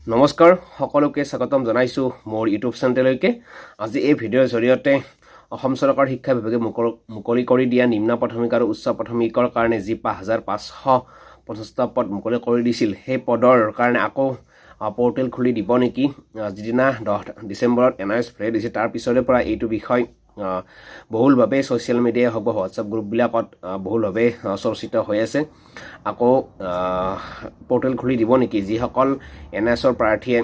নমস্কাৰ সকলোকে স্বাগতম জনাইছো মোৰ ইউটিউব চেনেললৈকে। আজি এই ভিডিঅ'ৰ জৰিয়তে অসম চৰকাৰ শিক্ষা বিভাগে মুকলি কৰি দিয়া নিম্ন প্ৰাথমিক আৰু উচ্চ প্ৰাথমিকৰ কাৰণে যি ৫,৫৫০টা পদ মুকলি কৰি দিছিল, সেই পদৰ কাৰণে আকৌ পৰ্টেল খুলি দিব নেকি? যিদিনা 10 ডিচেম্বৰত এনআইএছ খুলি দিছে, তাৰ পিছৰে পৰা এইটো বিষয় বহুলভাৱে ছ'চিয়েল মিডিয়াই হওক বা হোৱাটছআপ গ্ৰুপবিলাকত বহুলভাৱে চৰ্চিত হৈ আছে। আকৌ পৰ্টেল খুলি দিব নেকি? যিসকল এনআইএছৰ প্ৰাৰ্থীয়ে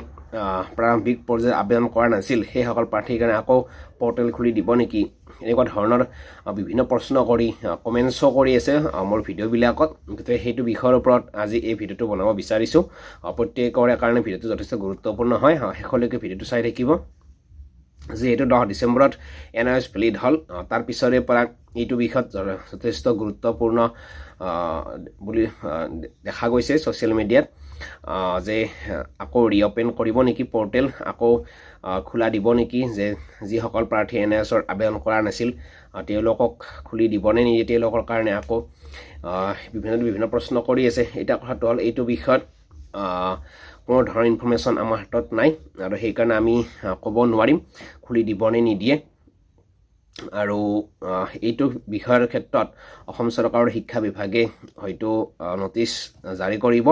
প্ৰাৰম্ভিক পৰ্যায়ত আবেদন কৰা নাছিল, সেইসকল প্ৰাৰ্থীৰ কাৰণে আকৌ পৰ্টেল খুলি দিব নেকি? এনেকুৱা ধৰণৰ বিভিন্ন প্ৰশ্ন কৰি কমেণ্টছো কৰি আছে মোৰ ভিডিঅ'বিলাকত। গতিকে সেইটো বিষয়ৰ ওপৰত আজি এই ভিডিঅ'টো বনাব বিচাৰিছোঁ। প্ৰত্যেকৰে কাৰণে ভিডিঅ'টো যথেষ্ট গুৰুত্বপূৰ্ণ হয়, শেষলৈকে ভিডিঅ'টো চাই থাকিব। যিহেতু 10 ডিচেম্বৰত এনআইএছ ভেলিড হ'ল, তাৰ পিছৰে পৰা এইটো বিষয়ত যথেষ্ট গুৰুত্বপূৰ্ণ বুলি দেখা গৈছে ছ'চিয়েল মিডিয়াত যে আকৌ ৰিঅ'পেন কৰিব নেকি পৰ্টেল, আকৌ খোলা দিব নেকি? যে যিসকল প্ৰাৰ্থী এনআইএছৰ আবেদন কৰা নাছিল তেওঁলোকক খুলি দিবনে নিদিয়ে তেওঁলোকৰ কাৰণে? আকৌ বিভিন্ন প্ৰশ্ন কৰি আছে। এতিয়া কথাটো হ'ল, এইটো বিষয়ত কোনো ধৰণৰ ইনফৰ্মেশ্যন আমাৰ হাতত নাই আৰু সেইকাৰণে আমি ক'ব নোৱাৰিম খুলি দিবনে নিদিয়ে। আৰু এইটো বিষয়ৰ ক্ষেত্ৰত অসম চৰকাৰৰ শিক্ষা বিভাগে হয়তো নটিচ জাৰি কৰিব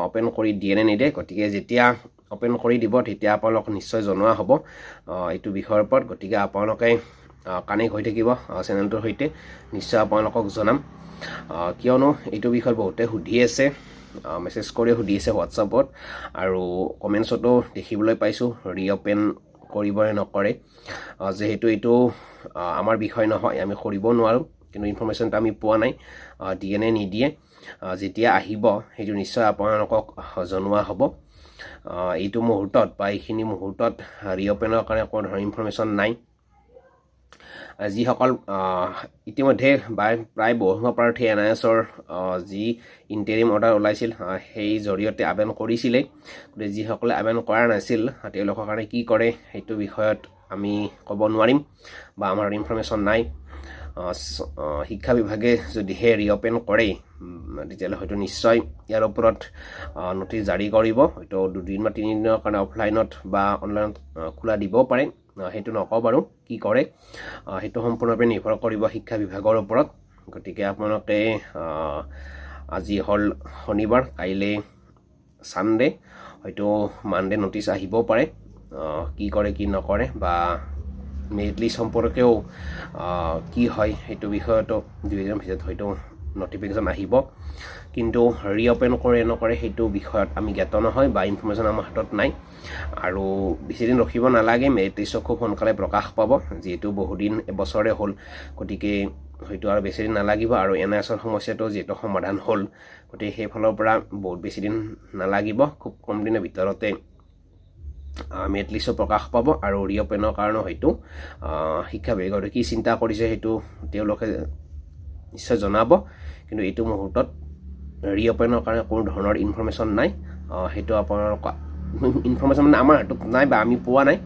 অ'পেন কৰি দিয়ে নে নিদিয়ে। গতিকে যেতিয়া অ'পেন কৰি দিব তেতিয়া আপোনালোকক নিশ্চয় জনোৱা হ'ব এইটো বিষয়ৰ ওপৰত। গতিকে আপোনালোকে কানেক্ট হৈ থাকিব চেনেলটোৰ সৈতে, নিশ্চয় আপোনালোকক জনাম। কিয়নো এইটো বিষয়ত বহুতে সুধি আছে, মেছেজ কৰি সুধি আছে হোৱাটছআপত আৰু কমেণ্টছতো দেখিবলৈ পাইছোঁ ৰিঅ'পেন কৰিব নে নকৰে। যিহেতু এইটো আমাৰ বিষয় নহয়, আমি কৰিব নোৱাৰোঁ, কিন্তু ইনফৰ্মেশ্যনটো আমি পোৱা নাই দিয়ে নে নিদিয়ে। যেতিয়া আহিব সেইটো নিশ্চয় আপোনালোকক জনোৱা হ'ব। এইটো মুহূৰ্তত বা এইখিনি মুহূৰ্তত ৰিঅ'পেনৰ কাৰণে কোনো ধৰণৰ ইনফৰ্মেশ্যন নাই। যিসকল ইতিমধ্যে প্ৰায় বহুসংখ্যক প্ৰাৰ্থী এনআইএছৰ যি ইণ্টাৰিম অৰ্ডাৰ ওলাইছিল সেই জৰিয়তে আবেদন কৰিছিলে। গতিকে যিসকলে আবেদন কৰা নাছিল তেওঁলোকৰ কাৰণে কি কৰে সেইটো বিষয়ত আমি ক'ব নোৱাৰিম বা আমাৰ ইনফৰ্মেশ্যন নাই। শিক্ষা বিভাগে যদিহে ৰিঅ'পেন কৰে তেতিয়াহ'লে হয়তো নিশ্চয় ইয়াৰ ওপৰত নটিচ জাৰি কৰিব। হয়তো 2 বা 3 দিনৰ কাৰণে অফলাইনত বা অনলাইনত খোলা দিবও পাৰে, সেইটো নকওঁ বাৰু কি কৰে। সেইটো সম্পূৰ্ণৰূপে নিৰ্ভৰ কৰিব শিক্ষা বিভাগৰ ওপৰত। গতিকে আপোনালোকে আজি হ'ল শনিবাৰ, কাইলৈ ছানডে, হয়তো মানডে নটিচ আহিবও পাৰে কি কৰে কি নকৰে, বা মেৰিট লিষ্ট সম্পৰ্কেও কি হয় সেইটো বিষয়তো 2 দিনৰ ভিতৰত হয়তো নটিফিকেশ্যন আহিব। কিন্তু ৰিঅ'পেন কৰে নকৰে সেইটো বিষয়ত আমি জ্ঞাত নহয় বা ইনফৰ্মেশ্যন আমাৰ হাতত নাই। আৰু বেছিদিন ৰখিব নালাগে, মেৰিট লিষ্ট খুব সোনকালে প্ৰকাশ পাব। যিহেতু বহুদিন এবছৰে হ'ল, গতিকে হয়তো আৰু বেছিদিন নালাগিব। আৰু এনআইএছৰ সমস্যাটো যিহেতু সমাধান হ'ল, গতিকে সেইফালৰ পৰা বহুত বেছিদিন নালাগিব, খুব কম দিনৰ ভিতৰতে মেৰিট লিষ্টটো প্ৰকাশ পাব। আৰু ৰিঅ'পেনৰ কাৰণে হয়তো শিক্ষা বিভাগে কি চিন্তা কৰিছে সেইটো তেওঁলোকে নিশ্চয় জনাব। কিন্তু এইটো মুহূৰ্তত ৰিঅ'পেনৰ কাৰণে কোনো ধৰণৰ ইনফৰ্মেশ্যন নাই। সেইটো আপোনালোকক ইনফৰ্মেশ্যন মানে আমাৰ হাতত নাই বা আমি পোৱা নাই,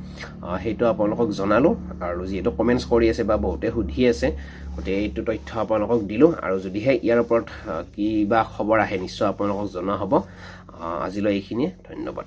সেইটো আপোনালোকক জনালোঁ। আৰু যিহেতু কমেণ্টছ কৰি আছে বা বহুতে সুধি আছে, গতিকে এইটো তথ্য আপোনালোকক দিলোঁ। আৰু যদিহে ইয়াৰ ওপৰত কিবা খবৰ আহে নিশ্চয় আপোনালোকক জনোৱা হ'ব। আজিলৈ এইখিনিয়ে, ধন্যবাদ।